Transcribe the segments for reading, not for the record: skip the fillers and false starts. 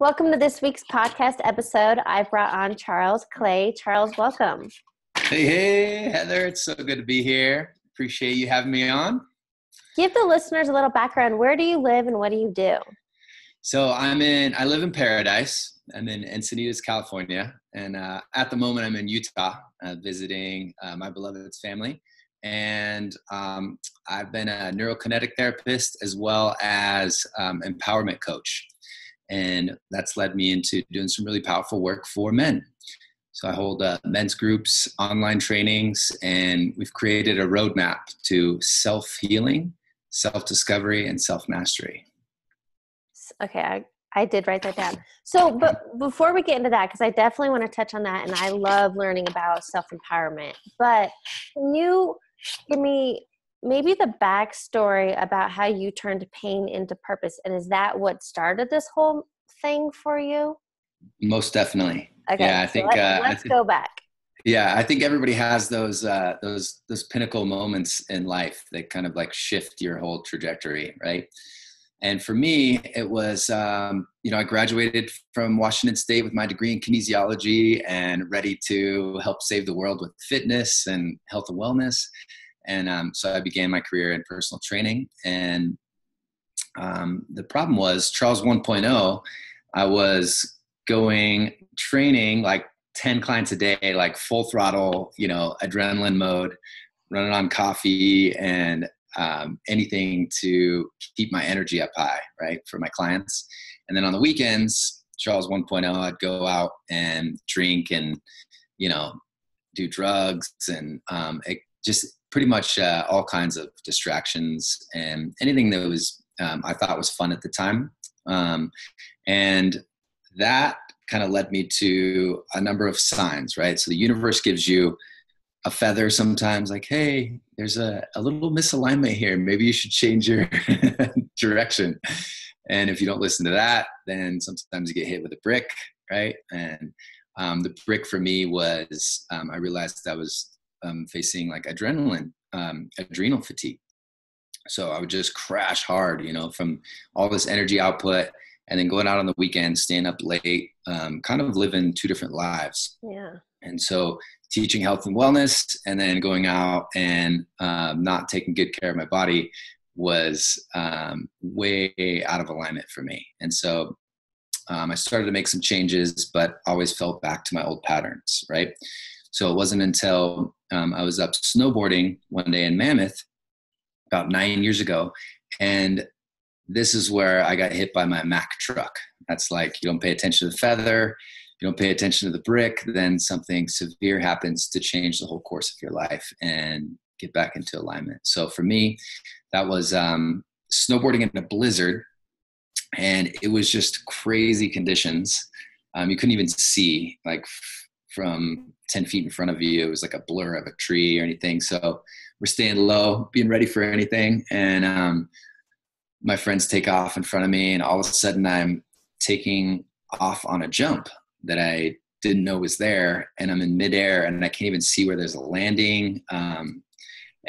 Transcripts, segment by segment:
Welcome to this week's podcast episode. I brought on Charles Clay. Charles, welcome. Hey, Heather. It's so good to be here. Appreciate you having me on. Give the listeners a little background. Where do you live and what do you do? So I live in Paradise. I'm in Encinitas, California. And at the moment, I'm in Utah visiting my beloved's family. And I've been a neurokinetic therapist as well as empowerment coach. And that's led me into doing some really powerful work for men. So I hold men's groups, online trainings, and we've created a roadmap to self-healing, self-discovery, and self-mastery. Okay, I did write that down. So, but before we get into that, because I definitely want to touch on that, and I love learning about self-empowerment, but can you give me maybe the backstory about how you turned pain into purpose? And is that what started this whole thing for you? Most definitely. Okay, yeah, I so think let's go back. Yeah, I think everybody has those pinnacle moments in life that kind of like shift your whole trajectory, right? And for me, it was, I graduated from Washington State with my degree in kinesiology and ready to help save the world with fitness and health and wellness. And so I began my career in personal training. And the problem was Charles 1.0, I was training like 10 clients a day, like full throttle, adrenaline mode, running on coffee and anything to keep my energy up high, right, for my clients. And then on the weekends, Charles 1.0, I'd go out and drink and, do drugs and just pretty much all kinds of distractions and anything that was I thought was fun at the time. And that kind of led me to a number of signs, right? So the universe gives you a feather sometimes, like, hey, there's a little misalignment here. Maybe you should change your direction. And if you don't listen to that, then sometimes you get hit with a brick, right? And the brick for me was I realized I was facing like adrenal fatigue. So I would just crash hard, from all this energy output and then going out on the weekend, staying up late, kind of living two different lives. Yeah. And so teaching health and wellness and then going out and not taking good care of my body was way out of alignment for me. And so I started to make some changes, but always fell back to my old patterns, right? So it wasn't until I was up snowboarding one day in Mammoth about 9 years ago. And this is where I got hit by my Mack truck. That's like, you don't pay attention to the feather, you don't pay attention to the brick, then something severe happens to change the whole course of your life and get back into alignment. So for me, that was snowboarding in a blizzard. And it was just crazy conditions. You couldn't even see like from 10 feet in front of you. It was like a blur of a tree or anything. So we're staying low, being ready for anything. And my friends take off in front of me, and all of a sudden I'm taking off on a jump that I didn't know was there. And I'm in midair and I can't even see where there's a landing. And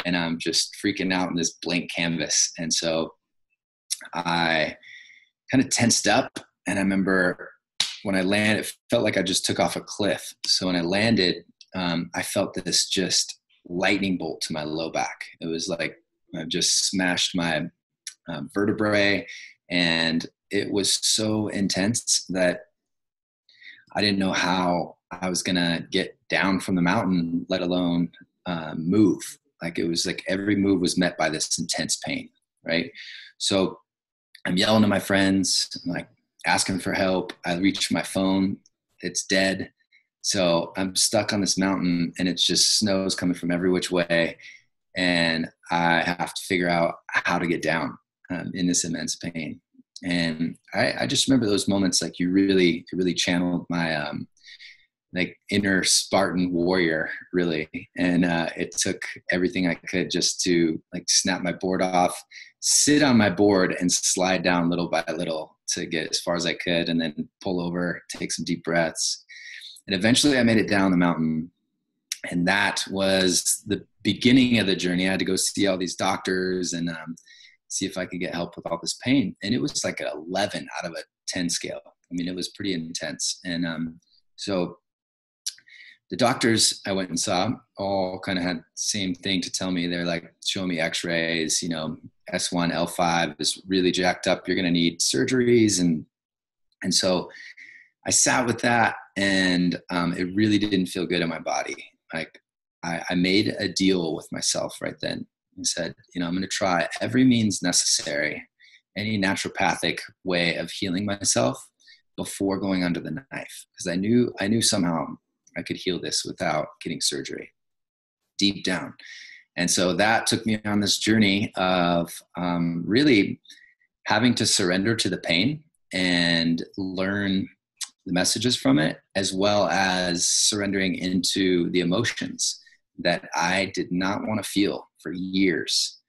I'm just freaking out in this blank canvas. And so I kind of tensed up, and I remember when I landed, it felt like I just took off a cliff. So when I landed, I felt this just lightning bolt to my low back. It was like I just smashed my vertebrae, and it was so intense that I didn't know how I was gonna get down from the mountain, let alone move. Like it was like every move was met by this intense pain, right? So I'm yelling to my friends, like asking for help. I reach my phone, it's dead. So I'm stuck on this mountain, and it's just snow's coming from every which way, and I have to figure out how to get down in this immense pain. And I just remember those moments, like it really channeled my like inner Spartan warrior, really. And it took everything I could just to like snap my board off, sit on my board and slide down little by little to get as far as I could, and then pull over, take some deep breaths. And eventually I made it down the mountain. And that was the beginning of the journey. I had to go see all these doctors and see if I could get help with all this pain. And it was like an 11 out of a 10 scale. I mean, it was pretty intense. And so the doctors I went and saw all kind of had the same thing to tell me. They're like showing me x-rays, you know, S1, L5 is really jacked up. You're going to need surgeries. And so I sat with that, and it really didn't feel good in my body. Like I made a deal with myself right then and said, you know, I'm going to try every means necessary, any naturopathic way of healing myself before going under the knife. Because I knew somehow I could heal this without getting surgery deep down. And so that took me on this journey of really having to surrender to the pain and learn the messages from it, as well as surrendering into the emotions that I did not want to feel for years.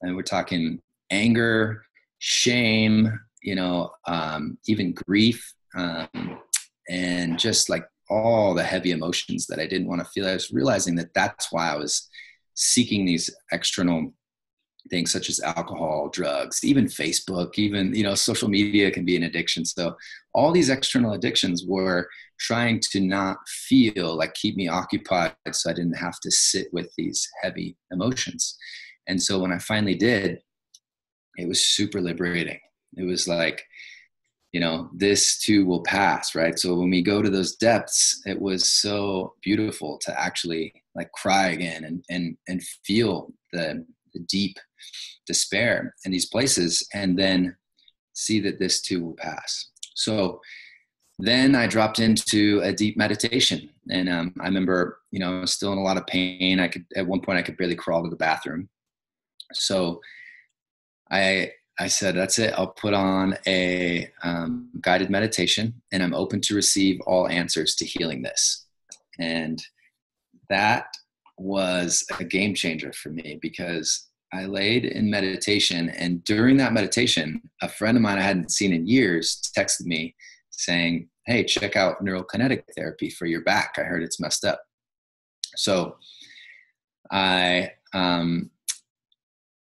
And we're talking anger, shame, you know, even grief, and just like all the heavy emotions that I didn't want to feel. I was realizing that that's why I was seeking these external things such as alcohol, drugs, even Facebook, even, you know, social media can be an addiction. So all these external addictions were trying to not feel, like keep me occupied so I didn't have to sit with these heavy emotions. And so when I finally did, it was super liberating. It was like, you know, this too will pass, right? So when we go to those depths, it was so beautiful to actually like cry again and feel the deep despair in these places, and then see that this too will pass. So then I dropped into a deep meditation, and I remember, you know, I was still in a lot of pain. At one point I could barely crawl to the bathroom. So I said, that's it. I'll put on a guided meditation, and I'm open to receive all answers to healing this. And that was a game changer for me, because I laid in meditation, and during that meditation, a friend of mine I hadn't seen in years texted me saying, hey, check out neurokinetic therapy for your back. I heard it's messed up. So I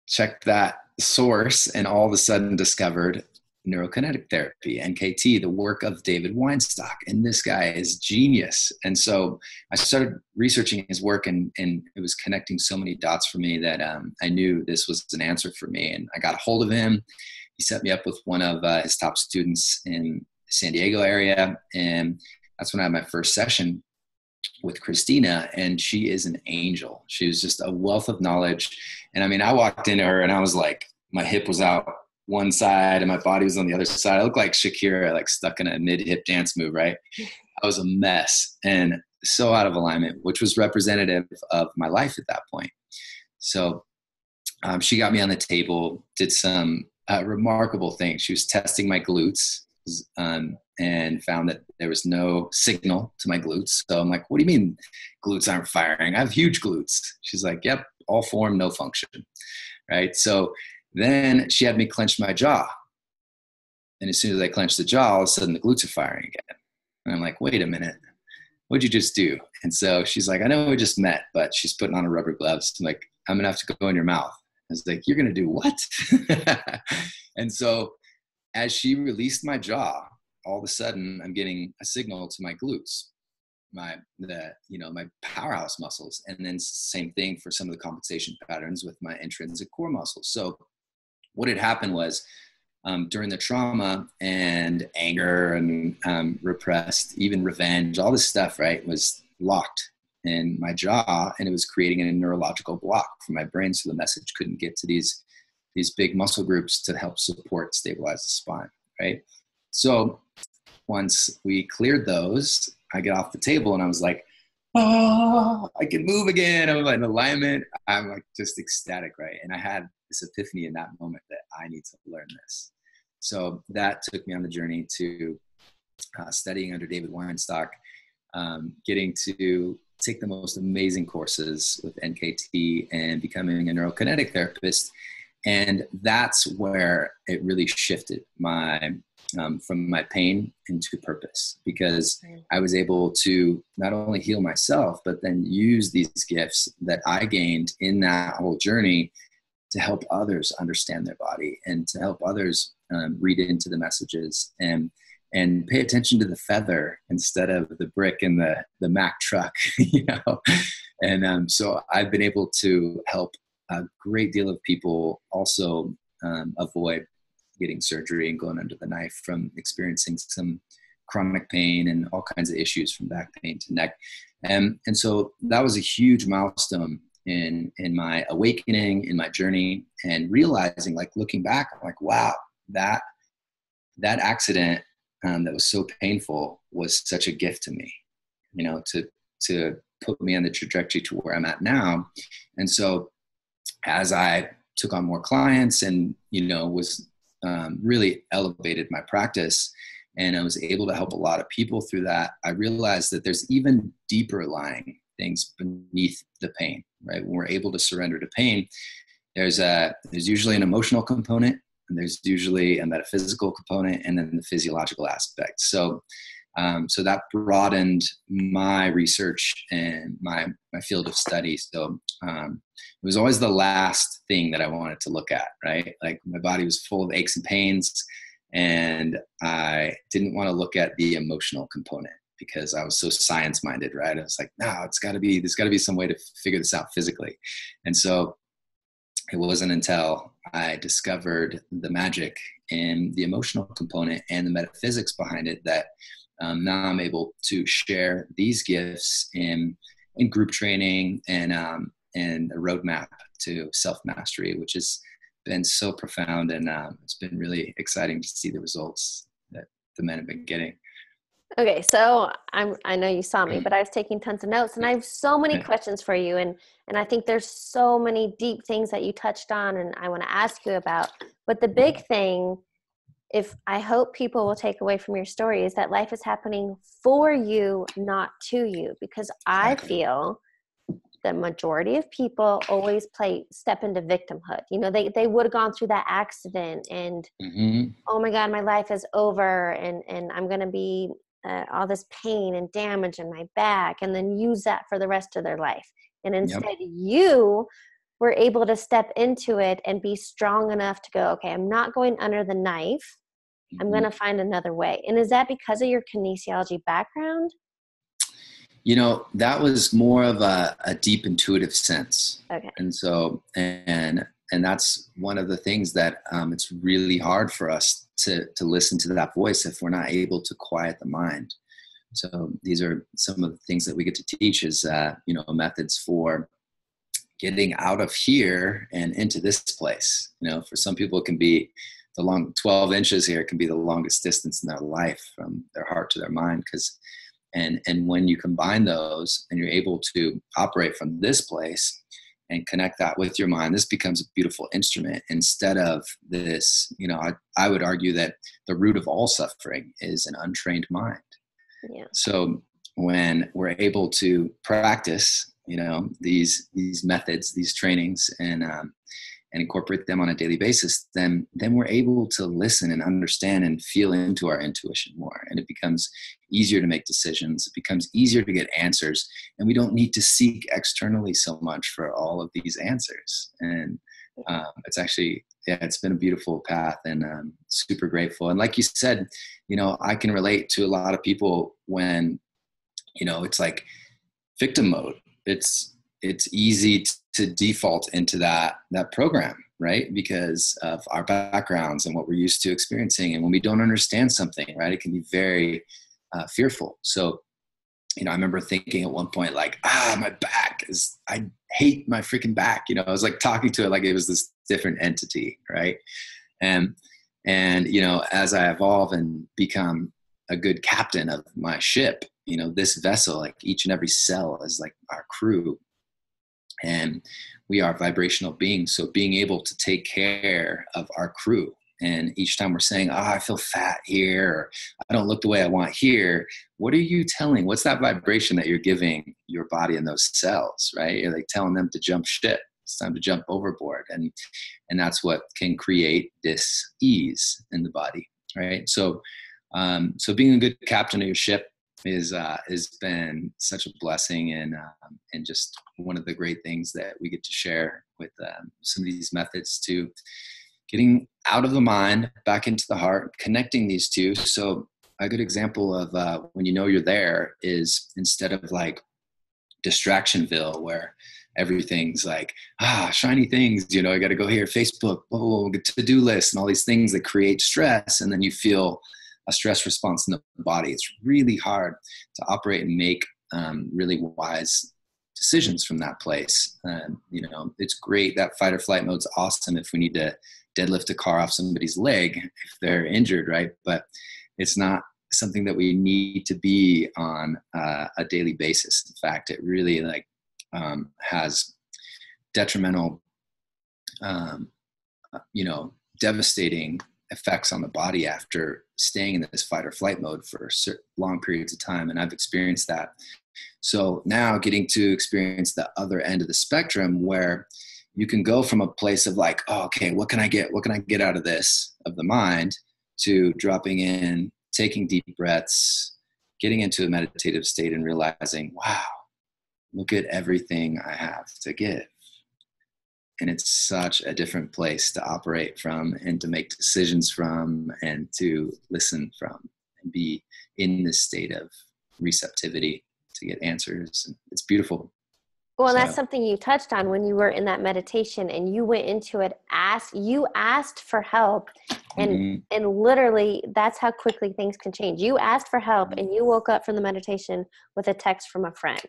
checked that source, and all of a sudden discovered neurokinetic therapy, NKT, the work of David Weinstock. And this guy is genius. And so I started researching his work, and it was connecting so many dots for me that I knew this was an answer for me. And I got a hold of him. He set me up with one of his top students in the San Diego area. And that's when I had my first session with Christina, and she is an angel. She was just a wealth of knowledge. And I mean, I walked into her and I was like, my hip was out one side and my body was on the other side. I looked like Shakira, like stuck in a mid-hip dance move, right? I was a mess and so out of alignment, which was representative of my life at that point. So she got me on the table, did some remarkable things. She was testing my glutes, and found that there was no signal to my glutes. So I'm like, what do you mean glutes aren't firing? I have huge glutes. She's like, yep, all form, no function. Right. So then she had me clench my jaw. And as soon as I clenched the jaw, all of a sudden the glutes are firing again. And I'm like, wait a minute, what'd you just do? And so she's like, I know we just met, but she's putting on her rubber gloves. I'm like, I'm going to have to go in your mouth. I was like, you're going to do what? And so as she released my jaw, all of a sudden I'm getting a signal to my glutes, my powerhouse muscles. And then same thing for some of the compensation patterns with my intrinsic core muscles. So what had happened was during the trauma and anger and repressed, even revenge, all this stuff, right, was locked in my jaw, and it was creating a neurological block for my brain. So the message couldn't get to these big muscle groups to help support, stabilize the spine, right? So once we cleared those, I get off the table and I was like, oh, I can move again. I'm like in alignment. I'm like just ecstatic, right? And I had this epiphany in that moment that I need to learn this. So that took me on the journey to studying under David Weinstock, getting to take the most amazing courses with NKT and becoming a neurokinetic therapist. And that's where it really shifted from my pain into purpose, because I was able to not only heal myself, but then use these gifts that I gained in that whole journey to help others understand their body and to help others read into the messages and and pay attention to the feather instead of the brick in the Mack truck, And so I've been able to help a great deal of people also avoid getting surgery and going under the knife from experiencing some chronic pain and all kinds of issues from back pain to neck. And so that was a huge milestone in my awakening, in my journey, and realizing, like looking back, I'm like, wow, that accident that was so painful was such a gift to me, to put me on the trajectory to where I'm at now. And so as I took on more clients and, was really elevated my practice, and I was able to help a lot of people through that, I realized that there's even deeper lying things beneath the pain, right? When we're able to surrender to pain, there's usually an emotional component, and there's usually a metaphysical component, and then the physiological aspect. So that broadened my research and my field of study. So it was always the last thing that I wanted to look at, right? Like my body was full of aches and pains, and I didn't want to look at the emotional component because I was so science-minded, right? I was like, no, there's gotta be some way to figure this out physically. And so it wasn't until I discovered the magic in the emotional component and the metaphysics behind it that now I'm able to share these gifts in group training and a roadmap to self-mastery, which has been so profound. And it's been really exciting to see the results that the men have been getting. Okay, so I know you saw me, but I was taking tons of notes, and I have so many questions for you, and I think there's so many deep things that you touched on, and I want to ask you about. But the big thing, if I hope people will take away from your story, is that life is happening for you, not to you, because I feel the majority of people always step into victimhood. They would have gone through that accident, and oh my God, my life is over, and I'm going to be all this pain and damage in my back, and then use that for the rest of their life. And instead, you were able to step into it and be strong enough to go, okay, I'm not going under the knife. I'm going to find another way. And is that because of your kinesiology background? That was more of a deep intuitive sense. Okay. And so, and that's one of the things that it's really hard for us to listen to that voice if we're not able to quiet the mind. So these are some of the things that we get to teach is, methods for getting out of here and into this place. For some people, it can be the long 12 inches here can be the longest distance in their life from their heart to their mind. And when you combine those and you're able to operate from this place and connect that with your mind, this becomes a beautiful instrument instead of this. I would argue that the root of all suffering is an untrained mind. Yeah. So when we're able to practice, these methods, these trainings, and incorporate them on a daily basis, then we're able to listen and understand and feel into our intuition more. And it becomes easier to make decisions. It becomes easier to get answers. And we don't need to seek externally so much for all of these answers. And it's actually, it's been a beautiful path, and I'm super grateful. And like you said, I can relate to a lot of people when, it's like victim mode. It's easy to default into that program, right? Because of our backgrounds and what we're used to experiencing. And when we don't understand something, right, it can be very fearful. So, I remember thinking at one point, like, my back I hate my freaking back. I was like talking to it like it was this different entity, right? And as I evolve and become a good captain of my ship, this vessel, like each and every cell is like our crew. And we are vibrational beings. So being able to take care of our crew, and each time we're saying, I feel fat here, or I don't look the way I want here, what are you telling? What's that vibration that you're giving your body and those cells, right? You're like telling them to jump ship. It's time to jump overboard. And that's what can create this ease in the body, right? So being a good captain of your ship has been such a blessing, and just one of the great things that we get to share with some of these methods to getting out of the mind, back into the heart, connecting these two. So a good example of when you know you're there is instead of like Distractionville, where everything's like, shiny things, you know, I got to go here, Facebook, to-do list, and all these things that create stress. And then you feel a stress response in the body. It's really hard to operate and make really wise decisions from that place. You know, it's great. That fight or flight mode's awesome if we need to deadlift a car off somebody's leg if they're injured, right? But it's not something that we need to be on a daily basis. In fact, it really like has detrimental, you know, devastating effects on the body after staying in this fight or flight mode for long periods of time. And I've experienced that. So now getting to experience the other end of the spectrum where you can go from a place of like, oh, okay, what can I get out of this, of the mind, to dropping in, taking deep breaths, getting into a meditative state and realizing, wow, look at everything I have to give. And it's such a different place to operate from and to make decisions from and to listen from and be in this state of receptivity to get answers. And it's beautiful. Well, that's something you touched on when you were in that meditation and you went into it, you asked for help, and literally that's how quickly things can change. You asked for help and you woke up from the meditation with a text from a friend.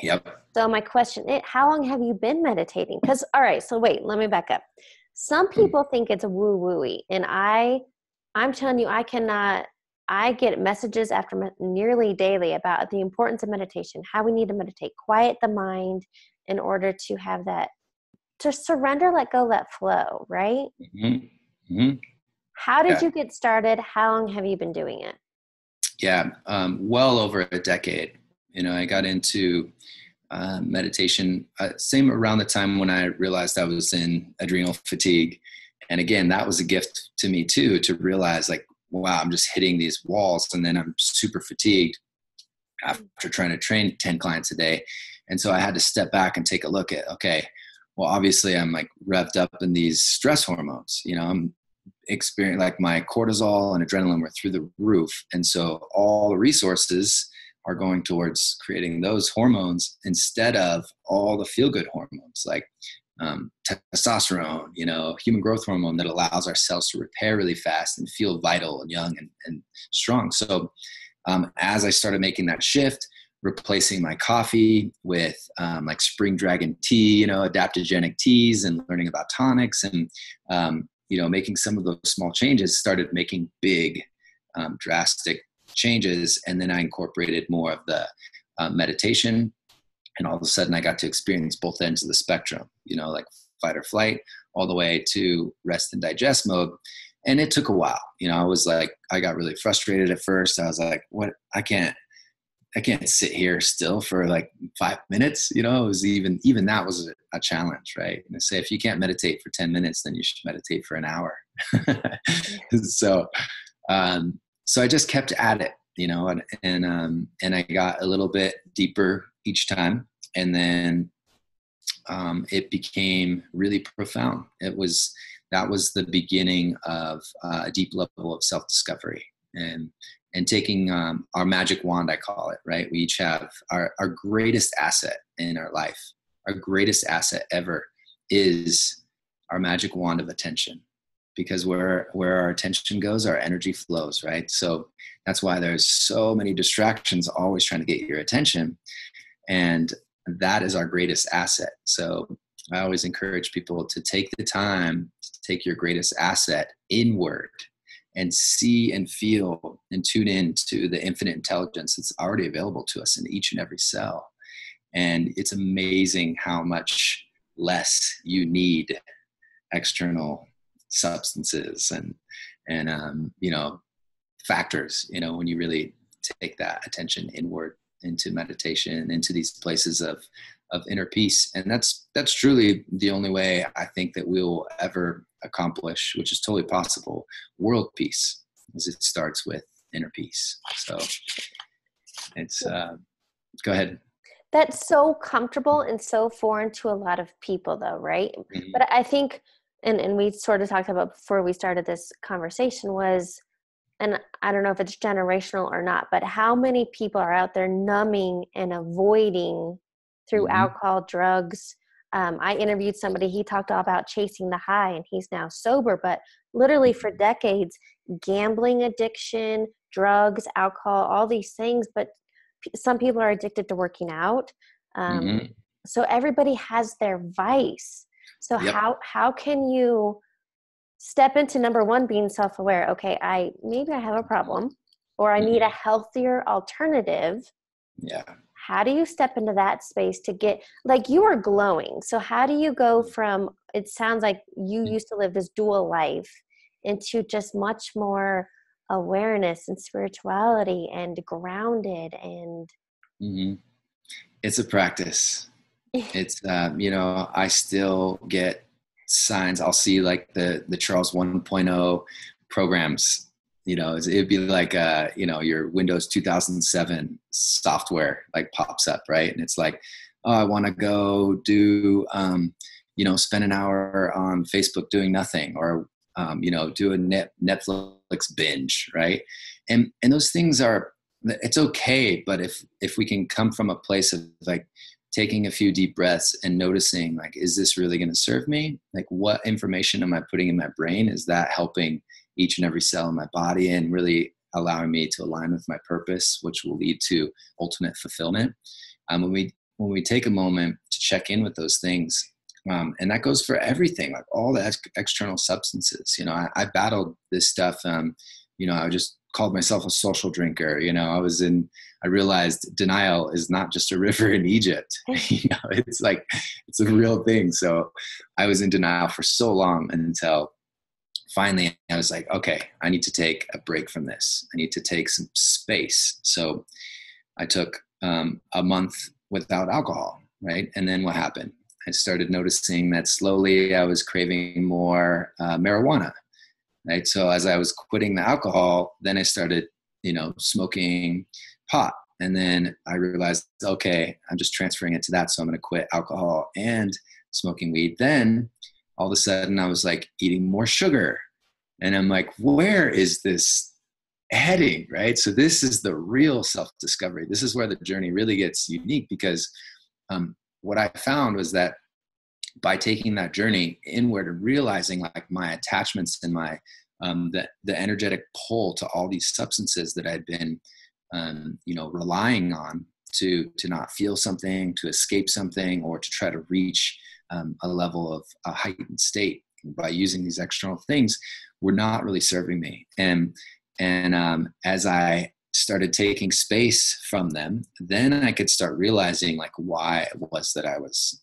Yep. So my question is, how long have you been meditating? Because, all right, so wait, let me back up. Some people think it's woo-woo-y, and I'm telling you, I get messages nearly daily about the importance of meditation, how we need to meditate, quiet the mind in order to have that, to surrender, let go, let flow, right? Mm-hmm. Mm-hmm. How did you get started? How long have you been doing it? Yeah, well over a decade. You know, I got into meditation same around the time when I realized I was in adrenal fatigue. And again, that was a gift to me too, to realize like, wow, I'm just hitting these walls and then I'm super fatigued after trying to train 10 clients a day. And so I had to step back and take a look at, okay, well, obviously I'm like revved up in these stress hormones, you know, I'm experiencing like my cortisol and adrenaline were through the roof. And so all the resources are going towards creating those hormones instead of all the feel-good hormones like testosterone, you know, human growth hormone that allows our cells to repair really fast and feel vital and young and strong. So as I started making that shift, replacing my coffee with like spring dragon tea, you know, adaptogenic teas, and learning about tonics, and you know, making some of those small changes, started making big drastic changes. And then I incorporated more of the meditation, and all of a sudden I got to experience both ends of the spectrum, you know, like fight or flight all the way to rest and digest mode. And it took a while. You know, I was like, I got really frustrated at first. I was like, what? I can't sit here still for like 5 minutes. You know, it was even that was a challenge, right? And I say, if you can't meditate for 10 minutes, then you should meditate for an hour. So I just kept at it, you know, and I got a little bit deeper each time. And then it became really profound. That was the beginning of a deep level of self-discovery and taking our magic wand, I call it, right? We each have our greatest asset in our life. Our greatest asset ever is our magic wand of attention, because where our attention goes, our energy flows, right? So that's why there's so many distractions always trying to get your attention. And that is our greatest asset. So I always encourage people to take the time to take your greatest asset inward and see and feel and tune in to the infinite intelligence that's already available to us in each and every cell. And it's amazing how much less you need external substances and you know, factors, you know, when you really take that attention inward into meditation, into these places of inner peace. And that's truly the only way I think that we'll ever accomplish, which is totally possible, world peace, is it starts with inner peace. So it's go ahead. That's so comfortable and so foreign to a lot of people though, right? Mm-hmm. But I think, and we sort of talked about before we started this conversation, was and I don't know if it's generational or not, but how many people are out there numbing and avoiding through Mm-hmm. alcohol, drugs? I interviewed somebody, he talked all about chasing the high, and he's now sober, but literally for decades, gambling addiction, drugs, alcohol, all these things. But some people are addicted to working out. Mm-hmm. So everybody has their vice. So Yep. how can you step into number one, being self-aware? Okay, maybe I have a problem, or I need a Mm-hmm. healthier alternative. Yeah. How do you step into that space to get, like, you are glowing. So how do you go from, it sounds like you used to live this dual life, into just much more awareness and spirituality and grounded and Mm-hmm. It's a practice. It's, I still get signs. I'll see like the Charles 1.0 programs, it'd be like, your Windows 2007 software like pops up, right? And it's like, oh, I want to go do, spend an hour on Facebook doing nothing, or, do a Netflix binge, right? And those things it's okay. But if we can come from a place of like, taking a few deep breaths and noticing, like, is this really going to serve me? Like, what information am I putting in my brain? Is that helping each and every cell in my body and really allowing me to align with my purpose, which will lead to ultimate fulfillment? When we take a moment to check in with those things, and that goes for everything, like all the external substances. I battled this stuff. I just called myself a social drinker. I realized denial is not just a river in Egypt. It's a real thing. So I was in denial for so long until finally I was like, okay, I need to take a break from this. I need to take some space. So I took a month without alcohol, right? And then what happened? I started noticing that slowly I was craving more marijuana, right? So as I was quitting the alcohol, then I started, smoking pot. And then I realized, okay, I'm just transferring it to that. So I'm going to quit alcohol and smoking weed. Then all of a sudden I was like eating more sugar. And I'm like, where is this heading, right? So this is the real self-discovery. This is where the journey really gets unique, because what I found was that by taking that journey inward and realizing like my attachments and my the energetic pull to all these substances that I'd been relying on to not feel something, to escape something, or to try to reach a level of a heightened state by using these external things, were not really serving me. And as I started taking space from them, then I could start realizing like why it was that I was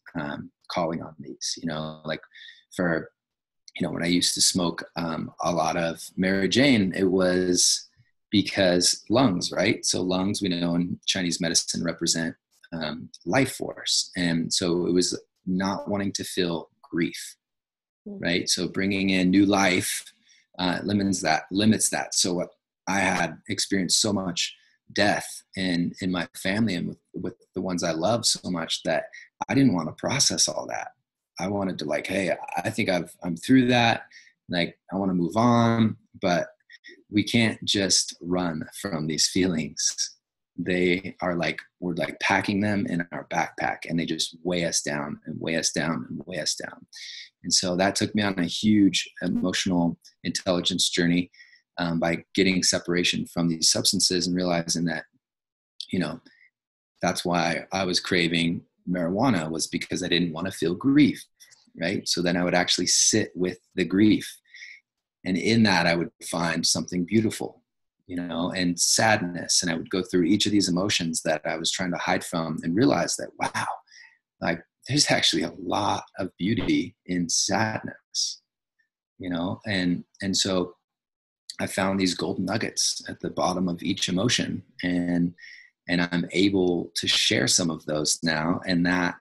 calling on these, like for, when I used to smoke a lot of Mary Jane, it was because lungs, right? So lungs, we know in Chinese medicine, represent life force. And so it was not wanting to feel grief, right? So bringing in new life limits that. So I had experienced so much death in my family and with the ones I love so much that I didn't want to process all that. I wanted to like, hey, I think I'm through that. Like, I want to move on, but we can't just run from these feelings. They are like, we're like packing them in our backpack, and they just weigh us down and weigh us down and weigh us down. And so that took me on a huge emotional intelligence journey by getting separation from these substances and realizing that, that's why I was craving marijuana, was because I didn't want to feel grief, right? So then I would actually sit with the grief. And in that, I would find something beautiful, and sadness. And I would go through each of these emotions that I was trying to hide from and realize that, wow, like there's actually a lot of beauty in sadness, and so I found these golden nuggets at the bottom of each emotion, and I'm able to share some of those now. And that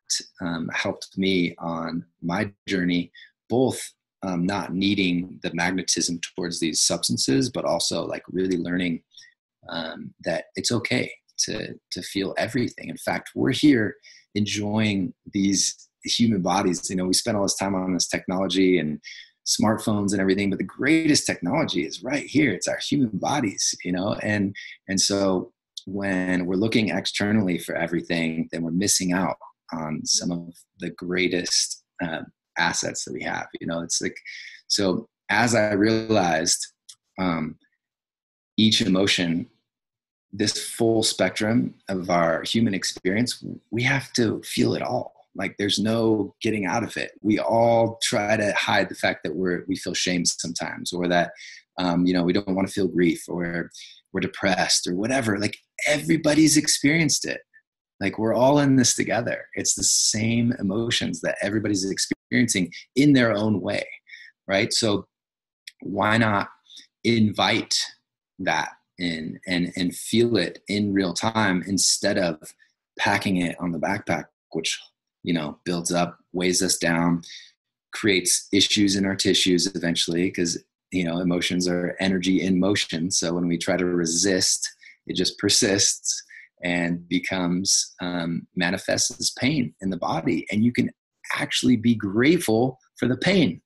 helped me on my journey, both not needing the magnetism towards these substances, but also like really learning that it's okay to feel everything. In fact, we're here enjoying these human bodies. We spend all this time on this technology and smartphones and everything, but the greatest technology is right here. It's our human bodies, and so when we're looking externally for everything, then we're missing out on some of the greatest assets that we have. It's like, so as I realized, each emotion, this full spectrum of our human experience, we have to feel it all. Like there's no getting out of it. We all try to hide the fact that we feel shame sometimes, or that, we don't want to feel grief, or we're depressed or whatever. Like everybody's experienced it. Like we're all in this together. It's the same emotions that everybody's experiencing in their own way. Right. So why not invite that in and feel it in real time, instead of packing it on the backpack, which, builds up, weighs us down, creates issues in our tissues eventually, because, emotions are energy in motion. So when we try to resist, it just persists and becomes, manifests as pain in the body. And you can actually be grateful for the pain.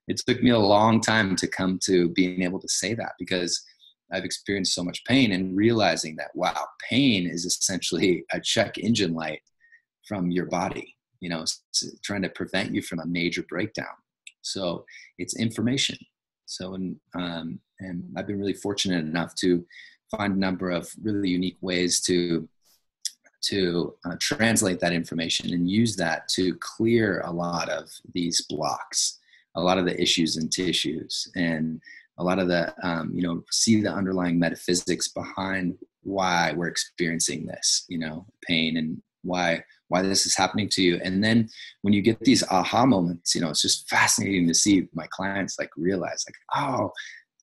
It took me a long time to come to being able to say that, because I've experienced so much pain, and realizing that, wow, pain is essentially a check engine light from your body, trying to prevent you from a major breakdown. So it's information. So, and I've been really fortunate enough to find a number of really unique ways to translate that information and use that to clear a lot of these blocks, a lot of the issues and tissues, and a lot of the, see the underlying metaphysics behind why we're experiencing this, pain, and why this is happening to you. And then when you get these aha moments, it's just fascinating to see my clients like realize like, oh,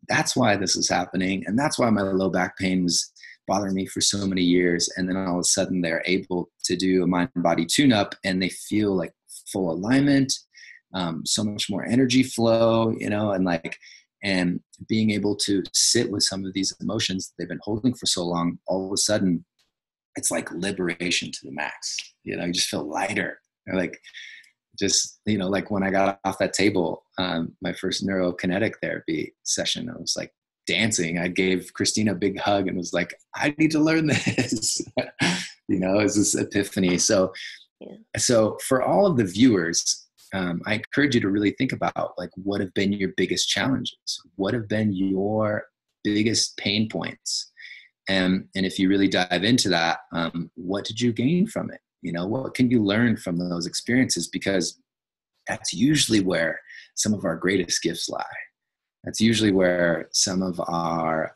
that's why this is happening. And that's why my low back pain was bothering me for so many years. And then all of a sudden they're able to do a mind and body tune-up, and they feel like full alignment, so much more energy flow, and being able to sit with some of these emotions that they've been holding for so long, all of a sudden it's like liberation to the max. You just feel lighter. Or like, just, like when I got off that table, my first neurokinetic therapy session, I was like dancing. I gave Christina a big hug and was like, I need to learn this. It's this epiphany. So for all of the viewers, I encourage you to really think about like, what have been your biggest challenges? What have been your biggest pain points? And if you really dive into that, what did you gain from it? What can you learn from those experiences? Because that's usually where some of our greatest gifts lie. That's usually where some of our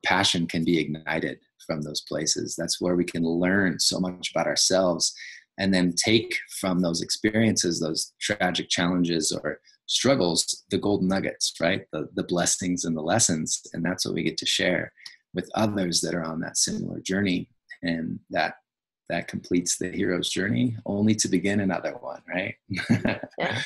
passion can be ignited from those places. That's where we can learn so much about ourselves, and then take from those experiences, those tragic challenges or struggles, the golden nuggets, right? The blessings and the lessons. And that's what we get to share with others that are on that similar journey. And that completes the hero's journey, only to begin another one, right? Yeah.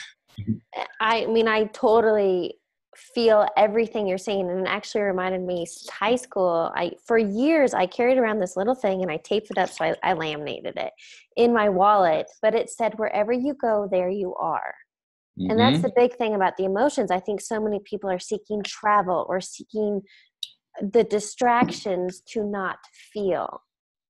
I mean, I totally feel everything you're saying. And it actually reminded me, high school, for years, I carried around this little thing and I taped it up. So I laminated it in my wallet, but it said, wherever you go, there you are. Mm-hmm. And that's the big thing about the emotions. I think so many people are seeking travel or seeking the distractions to not feel.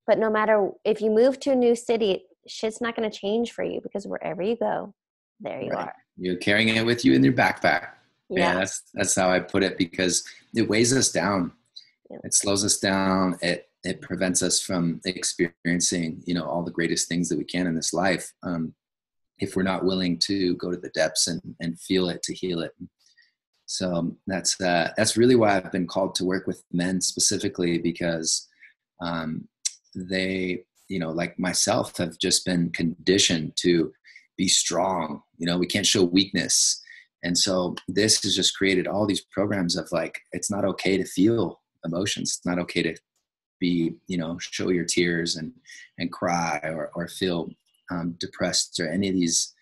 But no matter if you move to a new city, shit's not going to change for you, because wherever you go, there you are. You're carrying it with you in your backpack. Yeah, that's how I put it, because it weighs us down. Yeah. It slows us down. It prevents us from experiencing, all the greatest things that we can in this life, if we're not willing to go to the depths and feel it, to heal it. So that's really why I've been called to work with men specifically, because they, like myself, have just been conditioned to be strong. We can't show weakness. And so this has just created all these programs of like, it's not okay to feel emotions. It's not okay to be, show your tears and cry or feel depressed or any of these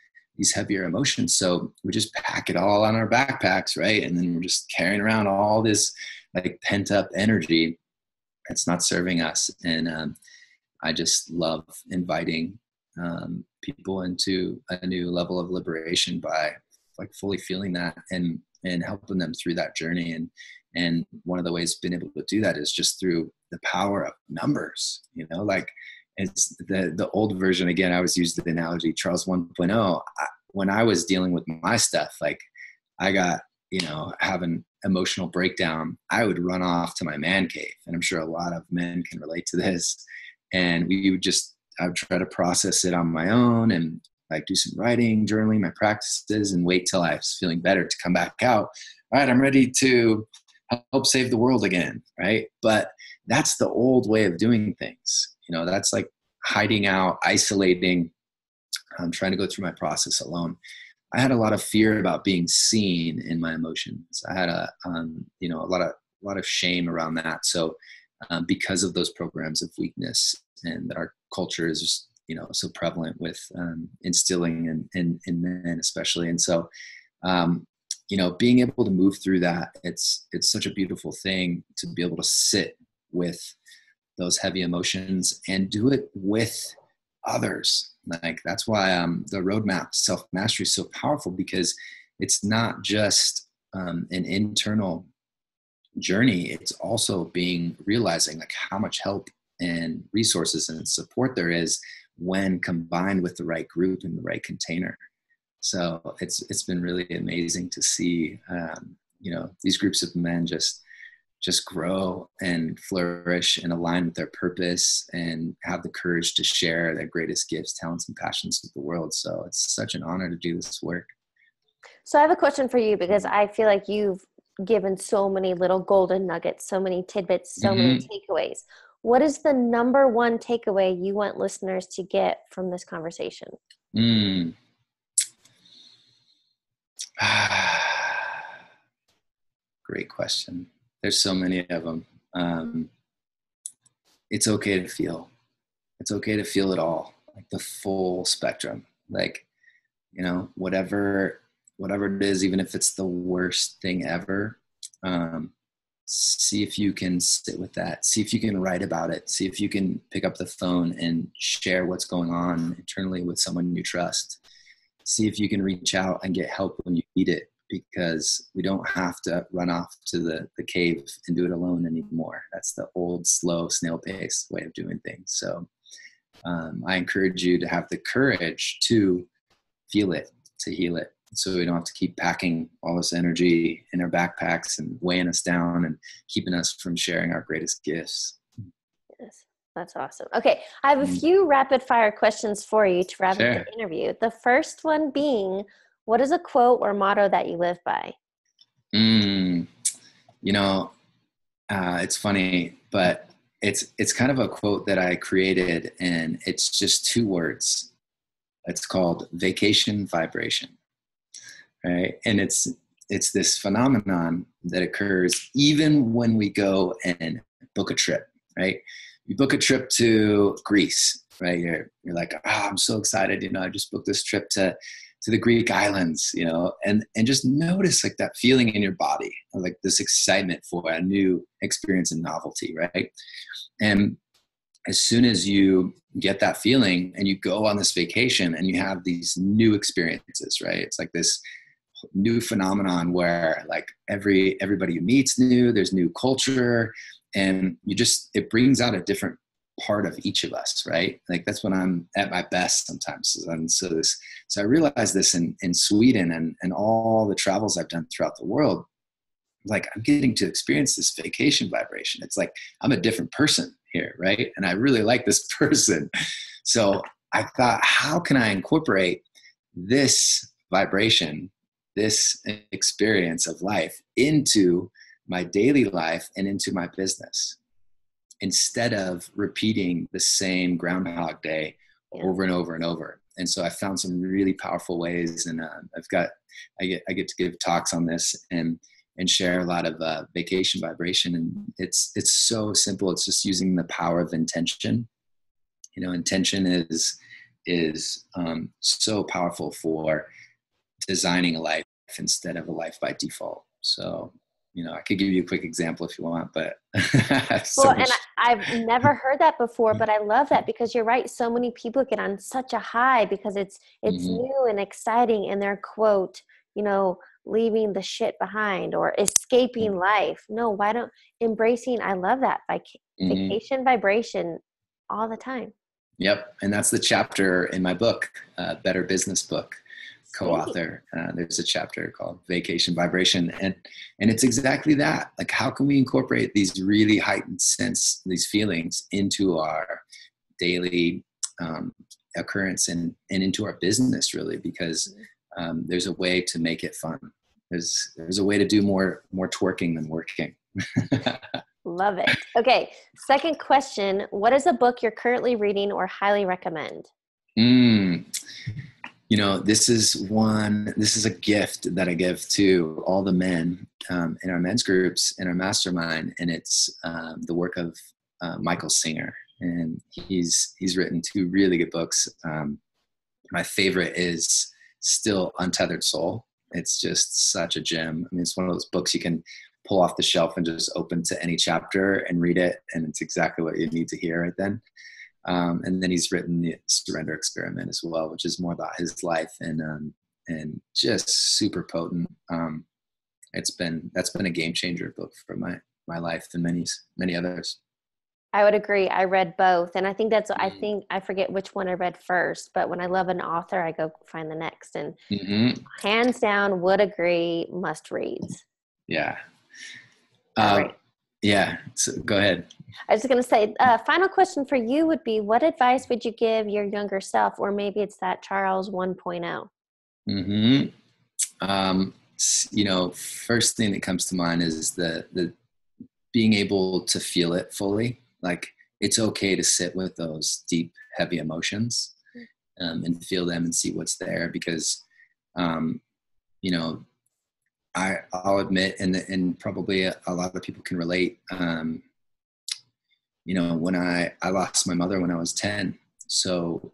heavier emotions. So we just pack it all on our backpacks, right? And then we're just carrying around all this like pent up energy that's not serving us. And I just love inviting people into a new level of liberation by like fully feeling that and and helping them through that journey. And one of the ways been able to do that is just through the power of numbers, like it's the old version. Again, I always use the analogy, Charles 1.0. When I was dealing with my stuff, like I got, have an emotional breakdown, I would run off to my man cave. And I'm sure a lot of men can relate to this. And I would try to process it on my own and like do some writing, journaling, my practices, and wait till I was feeling better to come back out. All right, I'm ready to help save the world again, right? But that's the old way of doing things. That's like hiding out, isolating. I'm trying to go through my process alone. I had a lot of fear about being seen in my emotions. I had a lot of shame around that. So because of those programs of weakness, and that our culture is just, so prevalent with instilling in men especially. And so, being able to move through that, it's such a beautiful thing to be able to sit with those heavy emotions and do it with others. Like that's why the roadmap to self-mastery is so powerful, because it's not just an internal journey. It's also realizing like how much help and resources and support there is when combined with the right group and the right container. So it's been really amazing to see, these groups of men just grow and flourish and align with their purpose and have the courage to share their greatest gifts, talents, and passions with the world. So it's such an honor to do this work. So I have a question for you, because I feel like you've given so many little golden nuggets, so many tidbits, so many takeaways. What is the number one takeaway you want listeners to get from this conversation? Great question. There's so many of them. It's okay to feel. It's okay to feel it all, like the full spectrum. Like, whatever it is, even if it's the worst thing ever, see if you can sit with that. See if you can write about it. See if you can pick up the phone and share what's going on internally with someone you trust. See if you can reach out and get help when you need it, because we don't have to run off to the cave and do it alone anymore. That's the old, slow, snail-paced way of doing things. So I encourage you to have the courage to feel it, to heal it, so we don't have to keep packing all this energy in our backpacks and weighing us down and keeping us from sharing our greatest gifts. Yes, that's awesome. Okay, I have a few rapid fire questions for you to wrap up the interview. The first one being, what is a quote or motto that you live by? It's funny, but it's kind of a quote that I created, and it's just 2 words. It's called vacation vibration, right? And it's this phenomenon that occurs even when we go and book a trip, right? You book a trip to Greece, right? You're like, I'm so excited. I just booked this trip to the Greek islands, and just notice like that feeling in your body, like this excitement for a new experience and novelty, right? And as soon as you get that feeling and you go on this vacation and you have these new experiences, right? It's like this new phenomenon where like everybody you meet's new, there's new culture, and it brings out a different part of each of us, right? Like that's when I'm at my best sometimes. And so I realized this in Sweden and all the travels I've done throughout the world. Like I'm getting to experience this vacation vibration. It's like I'm a different person here, right? And I really like this person. So I thought, how can I incorporate this vibration, this experience of life into my daily life and into my business, instead of repeating the same Groundhog Day over and over and over. And so I found some really powerful ways, and I get to give talks on this and share a lot of vacation vibration. And it's so simple. It's just using the power of intention. Intention is so powerful for designing a life instead of a life by default. So I could give you a quick example if you want, but and I've never heard that before, but I love that, because you're right. So many people get on such a high because it's new and exciting, and their quote, leaving the shit behind or escaping life. No, why don't embracing? I love that. Vacation vibration all the time. Yep. And that's the chapter in my book, Better Business Book, co-author. There's a chapter called Vacation Vibration. And it's exactly that. Like, how can we incorporate these really heightened these feelings into our daily occurrence and into our business, really, because there's a way to make it fun. There's a way to do more twerking than working. Love it. Okay. Second question. What is a book you're currently reading or highly recommend? This is a gift that I give to all the men in our men's groups, in our mastermind. And it's the work of Michael Singer. And he's written 2 really good books. My favorite is still Untethered Soul. It's just such a gem. I mean, it's one of those books you can pull off the shelf and just open to any chapter and read it. And it's exactly what you need to hear right then. And then he's written The Surrender Experiment as well, which is more about his life and just super potent. That's been a game changer book for my life and many others. I would agree. I read both. And I think I forget which one I read first, but when I love an author, I go find the next, and hands down would agree, must reads. Yeah. Right. Yeah. So go ahead. I was just going to say, final question for you would be, what advice would you give your younger self? Or maybe it's that Charles 1.0. First thing that comes to mind is the being able to feel it fully. Like, it's okay to sit with those deep, heavy emotions and feel them and see what's there, because, I'll admit, and probably a lot of people can relate. When I lost my mother when I was 10. So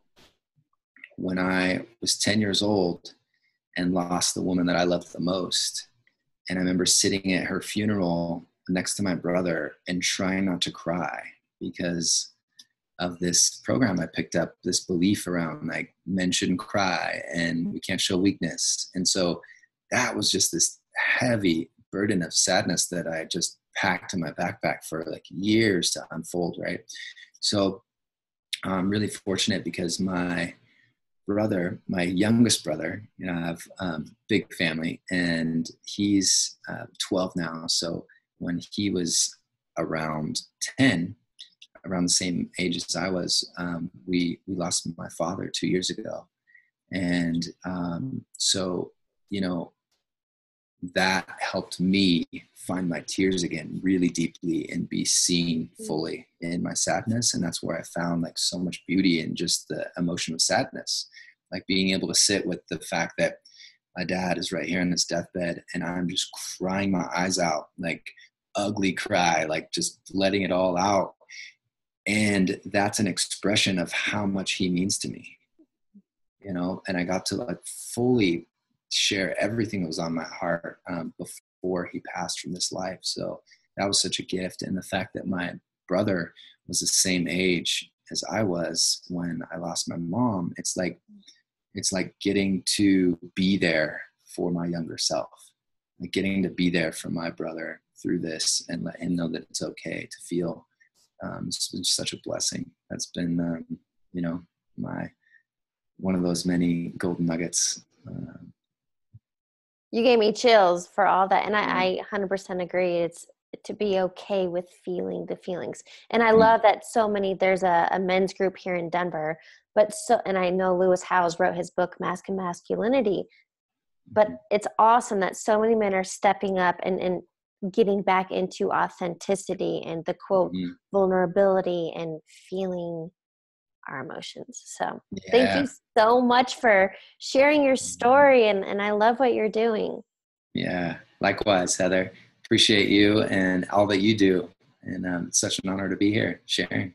when I was 10 years old and lost the woman that I loved the most, and I remember sitting at her funeral next to my brother and trying not to cry because of this program I picked up, this belief around like men shouldn't cry and we can't show weakness. And so that was just this heavy burden of sadness that I just packed in my backpack for like years to unfold. Right. So I'm really fortunate because my brother, my youngest brother, I have a big family, and he's 12 now. So when he was around 10, around the same age as I was, we lost my father 2 years ago. And so, that helped me find my tears again really deeply and be seen fully in my sadness. And that's where I found like so much beauty in just the emotion of sadness, like being able to sit with the fact that my dad is right here on his deathbed and I'm just crying my eyes out, like ugly cry, like just letting it all out. And that's an expression of how much he means to me, and I got to like fully share everything that was on my heart before he passed from this life. So that was such a gift. And the fact that my brother was the same age as I was when I lost my mom, it's like getting to be there for my younger self, like getting to be there for my brother through this and let him know that it's okay to feel. It's been such a blessing. That's been, one of those many golden nuggets. You gave me chills for all that. And I 100% agree. It's to be okay with feeling the feelings. And I love that there's a men's group here in Denver, and I know Lewis Howes wrote his book, Mask and Masculinity, but it's awesome that so many men are stepping up and getting back into authenticity and the quote vulnerability and feeling our emotions. So Thank you so much for sharing your story, and I love what you're doing. Yeah, likewise, Heather. Appreciate you and all that you do, and it's such an honor to be here sharing.